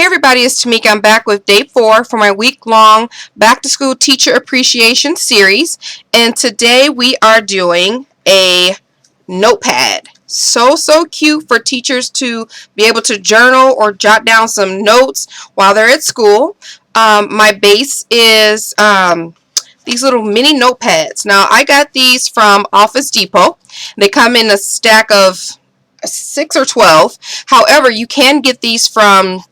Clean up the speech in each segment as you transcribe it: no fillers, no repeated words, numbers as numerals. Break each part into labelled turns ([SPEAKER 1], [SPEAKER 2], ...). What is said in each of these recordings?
[SPEAKER 1] Hey everybody, it's Tamika. I'm back with day 4 for my week-long back-to-school teacher appreciation series. And today we are doing a notepad. So cute for teachers to be able to journal or jot down some notes while they're at school. My base is these little mini notepads. Now I got these from Office Depot. They come in a stack of 6 or 12. However, you can get these from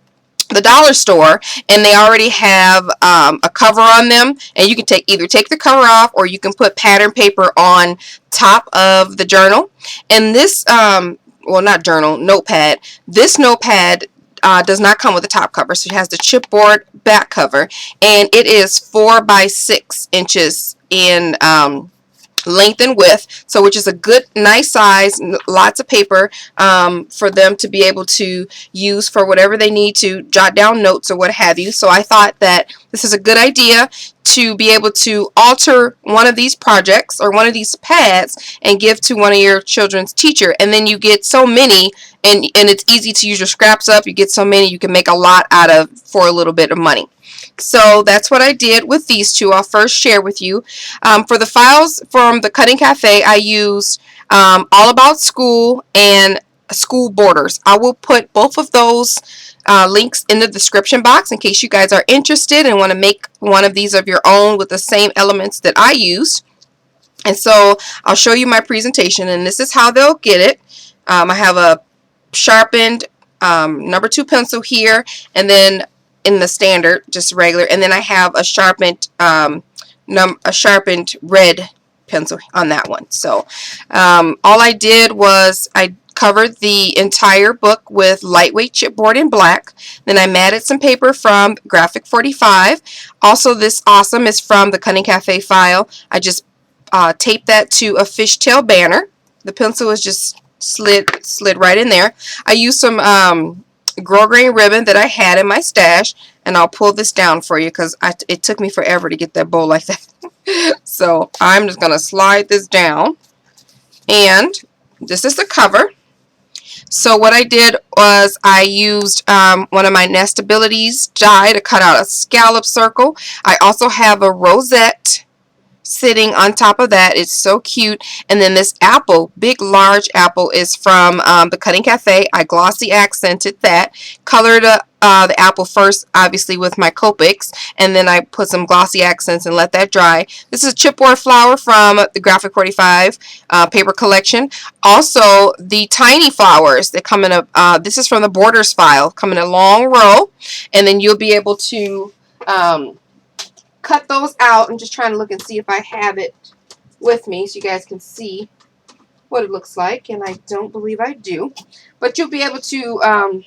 [SPEAKER 1] the dollar store, and they already have a cover on them, and you can either take the cover off, or you can put pattern paper on top of the journal. And this well, not journal, notepad, this notepad does not come with a top cover, so it has the chipboard back cover, and it is 4 by 6 inches in length and width, so which is a good nice size, lots of paper for them to be able to use for whatever they need to jot down notes or what have you. So I thought that this is a good idea to be able to alter one of these projects or one of these pads and give to one of your children's teacher, and then you get so many, and it's easy to use your scraps up. You get so many, you can make a lot out of for a little bit of money. So that's what I did with these two. I'll first share with you. For the files from the Cutting Café, I used All About School and School Borders. I will put both of those links in the description box in case you guys are interested and want to make one of these of your own with the same elements that I used. And so I'll show you my presentation, and this is how they'll get it. I have a sharpened number 2 pencil here, and then in the standard, just regular, and then I have a sharpened red pencil on that one. So all I did was I covered the entire book with lightweight chipboard in black. Then I matted some paper from Graphic 45. Also, this awesome is from the Cutting Café file. I just taped that to a fishtail banner. The pencil is just slid right in there. I used some grosgrain ribbon that I had in my stash, and I'll pull this down for you because it took me forever to get that bow like that. So I'm just going to slide this down, and this is the cover. So what I did was I used one of my Nestabilities die to cut out a scallop circle. I also have a rosette sitting on top of that. It's so cute. And then this apple, big large apple, is from the Cutting Café. I glossy accented that, colored the apple first, obviously with my Copics, and then I put some glossy accents and let that dry. This is a chipboard flower from the Graphic 45 paper collection. Also, the tiny flowers that come in a this is from the Borders file, come in a long row, and then you'll be able to cut those out. I'm just trying to look and see if I have it with me so you guys can see what it looks like, and I don't believe I do, but you'll be able to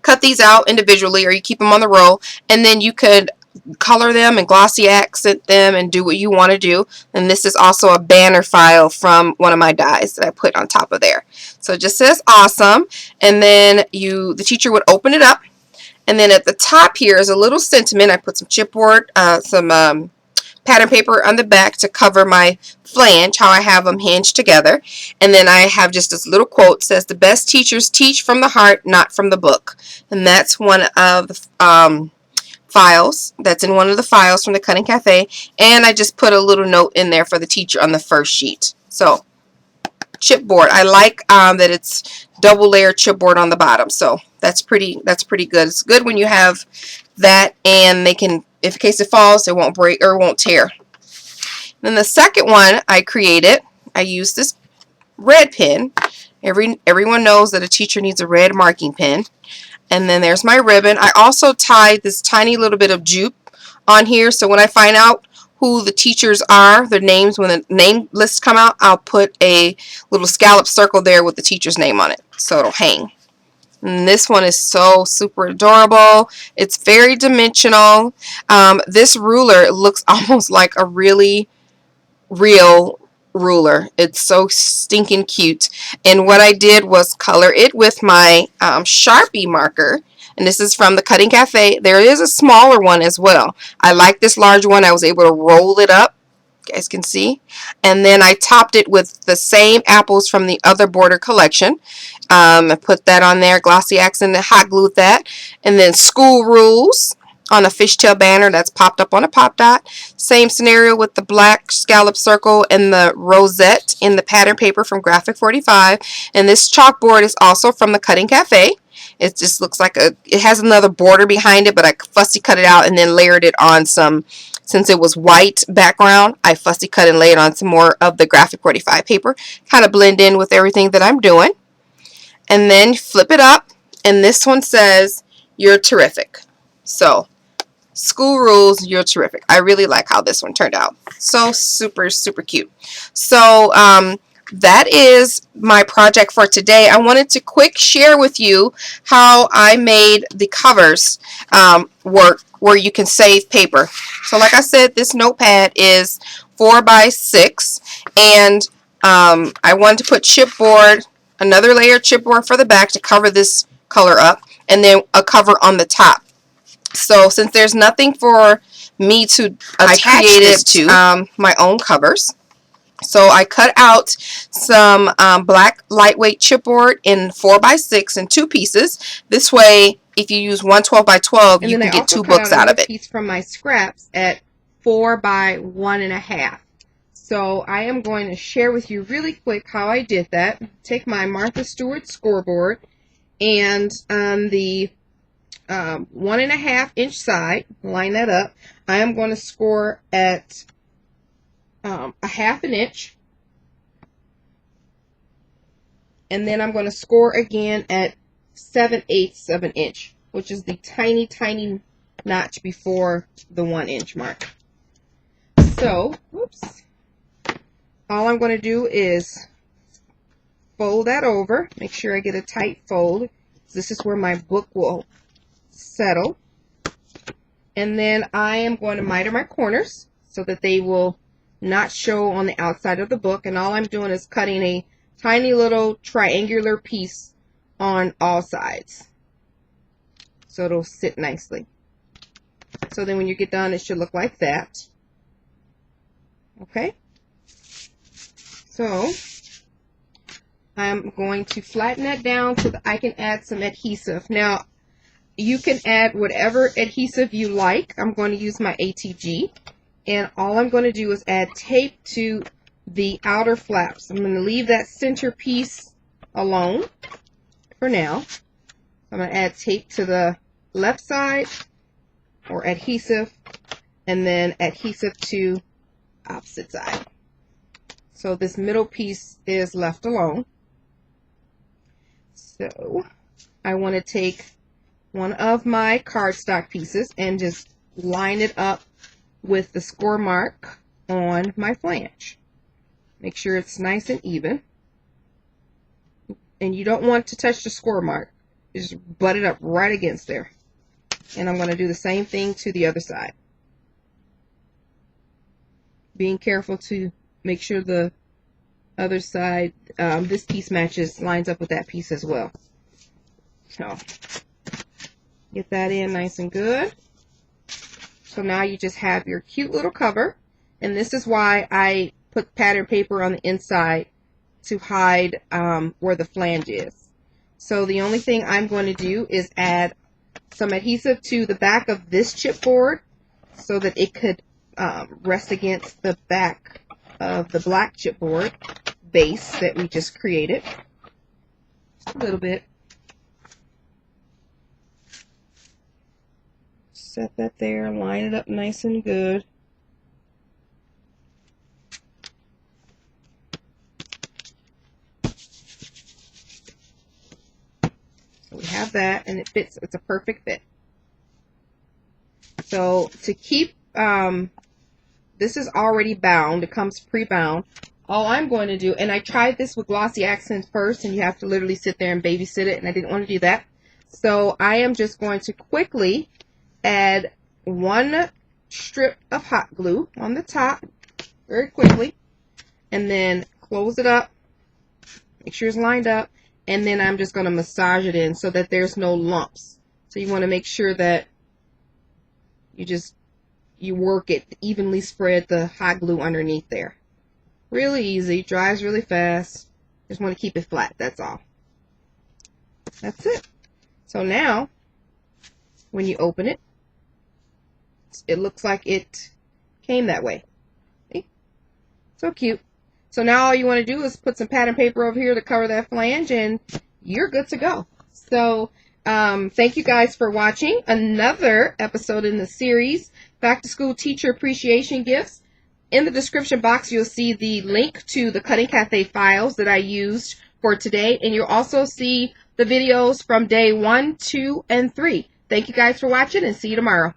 [SPEAKER 1] cut these out individually, or you keep them on the roll, and then you could color them and glossy accent them and do what you want to do. And this is also a banner file from one of my dies that I put on top of there. So it just says awesome, and then the teacher would open it up. And then at the top here is a little sentiment. I put some chipboard, some pattern paper on the back to cover my flange, how I have them hinged together. And then I have just this little quote, says, "The best teachers teach from the heart, not from the book." And that's one of the files. That's in one of the files from the Cutting Café. And I just put a little note in there for the teacher on the first sheet. So chipboard. I like that it's double layer chipboard on the bottom, so that's pretty good. It's good when you have that, and they can, if in case it falls, it won't break or won't tear. Then the second one I created, I used this red pen. Everyone knows that a teacher needs a red marking pen. And then there's my ribbon. I also tied this tiny little bit of jupe on here, so when I find out who the teachers are, their names, when the name lists come out, I'll put a little scallop circle there with the teacher's name on it, so it'll hang. And this one is so super adorable. It's very dimensional. This ruler looks almost like a really real ruler. It's so stinking cute. And what I did was color it with my Sharpie marker. And this is from the Cutting Café. There is a smaller one as well. I like this large one. I was able to roll it up You guys can see. And then I topped it with the same apples from the other border collection. I put that on there, glossy accent, and hot glued that. And then School Rules on a fishtail banner that's popped up on a pop dot. Same scenario with the black scallop circle and the rosette in the pattern paper from Graphic 45. And this chalkboard is also from the Cutting Café. It just looks like it has another border behind it, but I fussy cut it out and then layered it on some, since it was white background, I fussy cut and layered on some more of the Graphic 45 paper, kind of blend in with everything that I'm doing. And then flip it up, and this one says, "You're terrific." So, School Rules, you're terrific. I really like how this one turned out. So super, super cute. So, that is my project for today. I wanted to quick share with you how I made the covers work where you can save paper. So like I said, this notepad is 4 by 6, and I wanted to put chipboard, another layer of chipboard for the back to cover this color up, and then a cover on the top. So since there's nothing for me to attach this to, my own covers. So I cut out some black lightweight chipboard in 4 by 6 in 2 pieces. This way, if you use one 12 by 12, you can get 2 books out of it. Piece from my scraps at 4 by 1.5. So I am going to share with you really quick how I did that. Take my Martha Stewart scoreboard, and on the 1.5 inch side, line that up. I am going to score at 1/2 inch, and then I'm going to score again at 7/8 of an inch, which is the tiny, tiny notch before the 1 inch mark. So, oops, all I'm going to do is fold that over, make sure I get a tight fold. This is where my book will settle, and then I am going to miter my corners so that they will not show on the outside of the book, and all I'm doing is cutting a tiny little triangular piece on all sides so it'll sit nicely. So then when you get done, it should look like that. Okay, so I'm going to flatten that down so that I can add some adhesive. Now you can add whatever adhesive you like. I'm going to use my ATG. And all I'm going to do is add tape to the outer flaps. I'm going to leave that center piece alone for now. I'm going to add tape to the left side, or adhesive, and then adhesive to opposite side. So this middle piece is left alone. So I want to take one of my cardstock pieces and just line it up with the score mark on my flange. Make sure it's nice and even. And you don't want to touch the score mark. Just butt it up right against there. And I'm going to do the same thing to the other side. Being careful to make sure the other side, this piece lines up with that piece as well. So, get that in nice and good. So now you just have your cute little cover, and this is why I put pattern paper on the inside to hide where the flange is. So the only thing I'm going to do is add some adhesive to the back of this chipboard so that it could rest against the back of the black chipboard base that we just created. Just a little bit. Set that there, line it up nice and good. So we have that, and it fits. It's a perfect fit. So to keep, this is already bound. It comes pre-bound. All I'm going to do, and I tried this with glossy accents first, and you have to literally sit there and babysit it, and I didn't want to do that. So I am just going to quickly add one strip of hot glue on the top very quickly, and then close it up, make sure it's lined up, and then I'm just going to massage it in so that there's no lumps. So you want to make sure that you you work it, evenly spread the hot glue underneath there. Really easy, dries really fast. Just want to keep it flat, that's all. That's it. So now, when you open it, it looks like it came that way. See? So cute. So now all you want to do is put some pattern paper over here to cover that flange, and you're good to go. So thank you guys for watching another episode in the series, Back to School Teacher Appreciation Gifts. In the description box, you'll see the link to the Cutting Café files that I used for today, and you'll also see the videos from day 1, 2, and 3. Thank you guys for watching, and see you tomorrow.